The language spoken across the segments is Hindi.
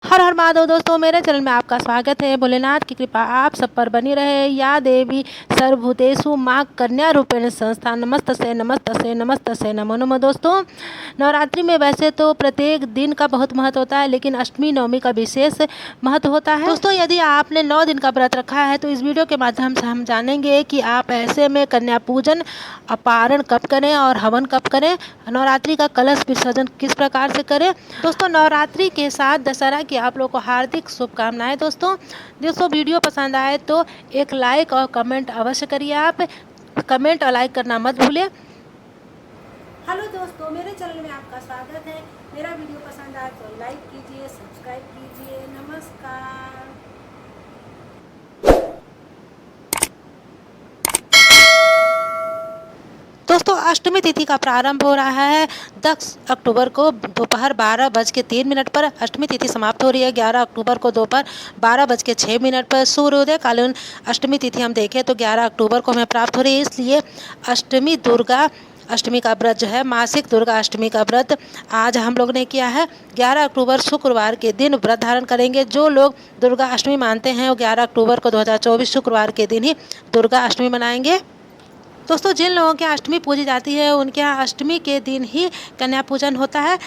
हर हर महादेव दोस्तों, मेरे चैनल में आपका स्वागत है। भोलेनाथ की कृपा आप सब पर बनी रहे। या देवी सर्वभूतेषु माँ कन्या रूपेण संस्था नमस्तसे नमस्तसे नमस्तसे नमो नमः। दोस्तों, नवरात्रि में वैसे तो प्रत्येक दिन का बहुत महत्व होता है, लेकिन अष्टमी नवमी का विशेष महत्व होता है। दोस्तों, यदि आपने 9 दिन का व्रत रखा है तो इस वीडियो के माध्यम से हम जानेंगे कि आप ऐसे में कन्या पूजन अपारण कब करें और हवन कब करें, नवरात्रि का कलश विसर्जन किस प्रकार से करें। दोस्तों, नवरात्रि के साथ दशहरा की आप लोग को हार्दिक शुभकामनाएं। दोस्तों वीडियो पसंद आए तो एक लाइक और कमेंट अवश्य करिए। आप कमेंट और लाइक करना मत भूलिए। हेलो दोस्तों, मेरे चैनल में आपका स्वागत है। मेरा वीडियो पसंद आए तो लाइक कीजिए, सब्सक्राइब कीजिए। नमस्कार। दोस्तों, अष्टमी तिथि का प्रारंभ हो रहा है 10 अक्टूबर को दोपहर 12:03 पर। अष्टमी तिथि समाप्त हो रही है 11 अक्टूबर को दोपहर 12:06 पर। सूर्योदय कालीन अष्टमी तिथि हम देखें तो 11 अक्टूबर को हमें प्राप्त हो रही है। इसलिए अष्टमी का व्रत जो है, मासिक दुर्गा अष्टमी का व्रत आज हम लोग ने किया है। 11 अक्टूबर शुक्रवार के दिन व्रत धारण करेंगे। जो लोग दुर्गा अष्टमी मानते हैं वो 11 अक्टूबर को 2024 शुक्रवार के दिन ही दुर्गा अष्टमी मनाएंगे। दोस्तों, जिन लोगों के यहाँ अष्टमी पूजी जाती है उनके यहाँ अष्टमी के दिन ही कन्या पूजन होता है।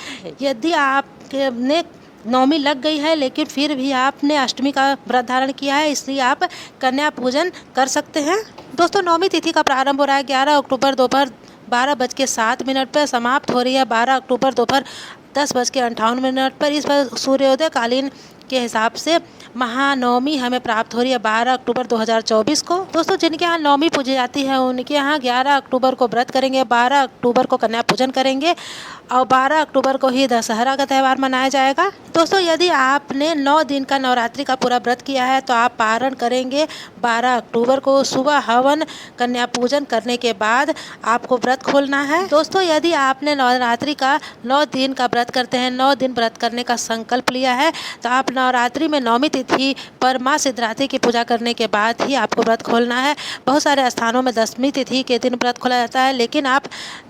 यदि आपने नवमी लग गई है लेकिन फिर भी आपने अष्टमी का व्रत धारण किया है, इसलिए आप कन्या पूजन कर सकते हैं। दोस्तों, नवमी तिथि का प्रारंभ हो रहा है 11 अक्टूबर दोपहर 12:07 पर। समाप्त हो रही है 12 अक्टूबर दोपहर 10:58 पर। इस पर सूर्योदय कालीन के हिसाब से महानवमी हमें प्राप्त हो रही है 12 अक्टूबर 2024 को। दोस्तों, जिनके यहाँ नवमी पूजी जाती है उनके यहाँ 11 अक्टूबर को व्रत करेंगे, 12 अक्टूबर को कन्या पूजन करेंगे और 12 अक्टूबर को ही दशहरा का त्यौहार मनाया जाएगा। दोस्तों, यदि आपने 9 दिन का नवरात्रि का पूरा व्रत किया है तो आप पारण करेंगे 12 अक्टूबर को। सुबह हवन कन्या पूजन करने के बाद आपको व्रत खोलना है। दोस्तों, यदि आपने नवरात्रि का 9 दिन का व्रत करते हैं, 9 दिन व्रत करने का संकल्प लिया है, तो आप नवरात्रि में नवमी तिथि पर माँ सिद्धरात्रि की पूजा करने के बाद ही आपको व्रत खोलना है। बहुत सारे स्थानों में 10वीं तिथि के दिन व्रत खोला जाता है, लेकिन आप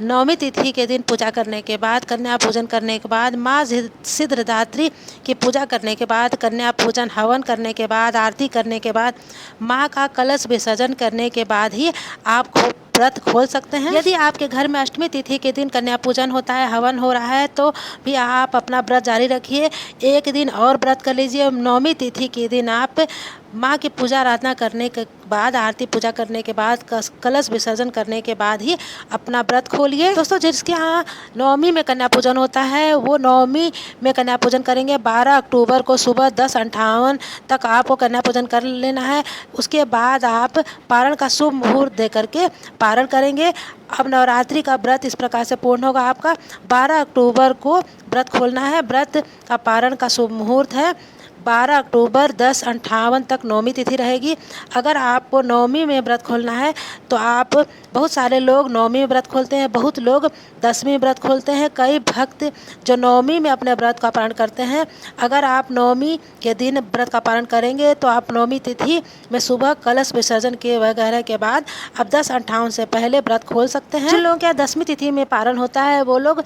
नवमी तिथि के दिन पूजा करने के बाद, कन्या पूजन करने के बाद, माँ सिद्धरात्रि की पूजा करने के बाद, कन्या पूजन हवन करने के बाद, आरती करने के बाद, माँ का कलश विसर्जन करने के बाद ही आप व्रत खोल सकते हैं। यदि आपके घर में अष्टमी तिथि के दिन कन्या पूजन होता है, हवन हो रहा है, तो भी आप अपना व्रत जारी रखिए। एक दिन और व्रत कर लीजिए। नवमी तिथि के दिन आप माँ की पूजा आराधना करने के बाद, आरती पूजा करने के बाद, कलश विसर्जन करने के बाद ही अपना व्रत खोलिए। दोस्तों, जिसके यहाँ नवमी में कन्या पूजन होता है वो नवमी में कन्या पूजन करेंगे। 12 अक्टूबर को सुबह 10:58 तक आपको कन्या पूजन कर लेना है। उसके बाद आप पारण का शुभ मुहूर्त दे करके पारण करेंगे। अब नवरात्रि का व्रत इस प्रकार से पूर्ण होगा। आपका 12 अक्टूबर को व्रत खोलना है। व्रत का पारण का शुभ मुहूर्त है 12 अक्टूबर 10:58 तक नवमी तिथि रहेगी। अगर आपको नवमी में व्रत खोलना है तो आप, बहुत सारे लोग नवमी में व्रत खोलते हैं, बहुत लोग 10वीं में व्रत खोलते हैं। कई भक्त जो नवमी में अपने व्रत का पारण करते हैं, अगर आप नवमी के दिन व्रत का पारण करेंगे तो आप नवमी तिथि में सुबह कलश विसर्जन के वगैरह के बाद अब 10:58 से पहले व्रत खोल सकते हैं। जिन लोगों के 10वीं तिथि में पारण होता है वो लोग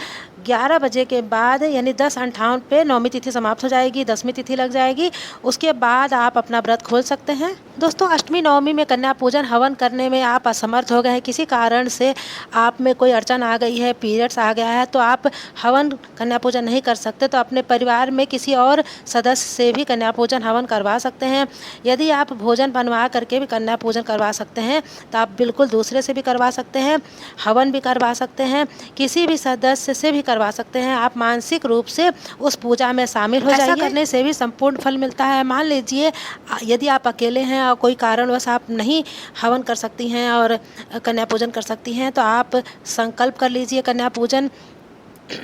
11 बजे के बाद, यानी 10:58 पे नवमी तिथि समाप्त हो जाएगी, 10वीं तिथि लग जाएगी। उसके बाद आप अपना व्रत खोल सकते हैं। दोस्तों, अष्टमी नवमी में कन्या पूजन हवन करने में आप असमर्थ हो गए हैं, किसी कारण से आप में कोई अड़चन आ गई है, पीरियड्स आ गया है, तो आप हवन कन्या पूजन नहीं कर सकते, तो अपने परिवार में किसी और सदस्य से भी कन्या पूजन हवन करवा सकते हैं। यदि आप भोजन बनवा करके भी कन्या पूजन करवा सकते हैं तो आप बिल्कुल दूसरे से भी करवा सकते हैं, हवन भी करवा सकते हैं, किसी भी सदस्य से भी करवा सकते हैं। आप मानसिक रूप से उस पूजा में शामिल हो जाइए। ऐसा करने से भी संपूर्ण फल मिलता है। मान लीजिए यदि आप अकेले हैं और कोई कारणवश आप नहीं हवन कर सकती हैं और कन्या पूजन कर सकती हैं, तो आप संकल्प कर लीजिए कन्या पूजन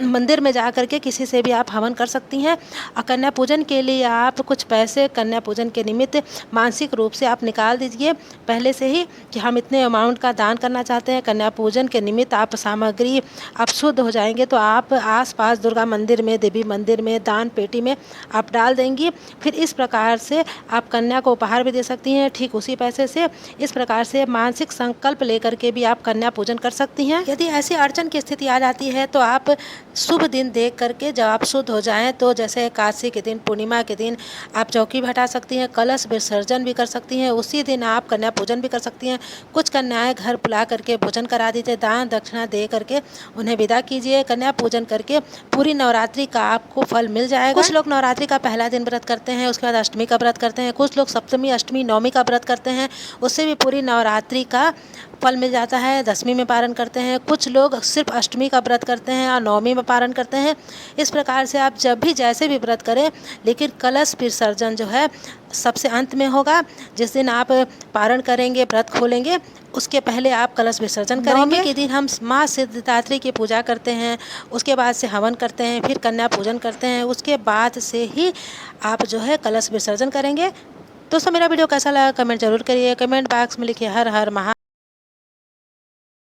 मंदिर में जा कर के किसी से भी आप हवन कर सकती हैं। और कन्या पूजन के लिए आप कुछ पैसे कन्या पूजन के निमित्त मानसिक रूप से आप निकाल दीजिए पहले से ही कि हम इतने अमाउंट का दान करना चाहते हैं। कन्या पूजन के निमित्त आप सामग्री आप शुद्ध हो जाएंगे तो आप आसपास दुर्गा मंदिर में, देवी मंदिर में, दान पेटी में आप डाल देंगी। फिर इस प्रकार से आप कन्या को उपहार भी दे सकती हैं ठीक उसी पैसे से। इस प्रकार से मानसिक संकल्प लेकर के भी आप कन्या पूजन कर सकती हैं। यदि ऐसी अड़चन की स्थिति आ जाती है तो आप शुभ दिन देख करके जब आप शुद्ध हो जाएं तो जैसे एकादशी के दिन, पूर्णिमा के दिन आप चौकी बैठा सकती हैं, कलश विसर्जन भी कर सकती हैं। उसी दिन आप कन्या पूजन भी कर सकती हैं। कुछ कन्याएं घर बुला करके भोजन करा दीजिए, दान दक्षिणा दे करके उन्हें विदा कीजिए। कन्या पूजन करके पूरी नवरात्रि का आपको फल मिल जाएगा। कुछ लोग नवरात्रि का पहला दिन व्रत करते हैं, उसके बाद अष्टमी का व्रत करते हैं। कुछ लोग सप्तमी, अष्टमी, नवमी का व्रत करते हैं, उससे भी पूरी नवरात्रि का फल मिल जाता है। दशमी में पारण करते हैं। कुछ लोग सिर्फ अष्टमी का व्रत करते हैं और नवमी में पारण करते हैं। इस प्रकार से आप जब भी जैसे भी व्रत करें, लेकिन कलश विसर्जन जो है सबसे अंत में होगा। जिस दिन आप पारण करेंगे, व्रत खोलेंगे, उसके पहले आप कलश विसर्जन करेंगे। नवमी के दिन हम माँ सिद्धिदात्री की पूजा करते हैं, उसके बाद से हवन करते हैं, फिर कन्या पूजन करते हैं, उसके बाद से ही आप जो है कलश विसर्जन करेंगे। दोस्तों, मेरा वीडियो कैसा लगा कमेंट जरूर करिए। कमेंट बॉक्स में लिखिए हर हर महा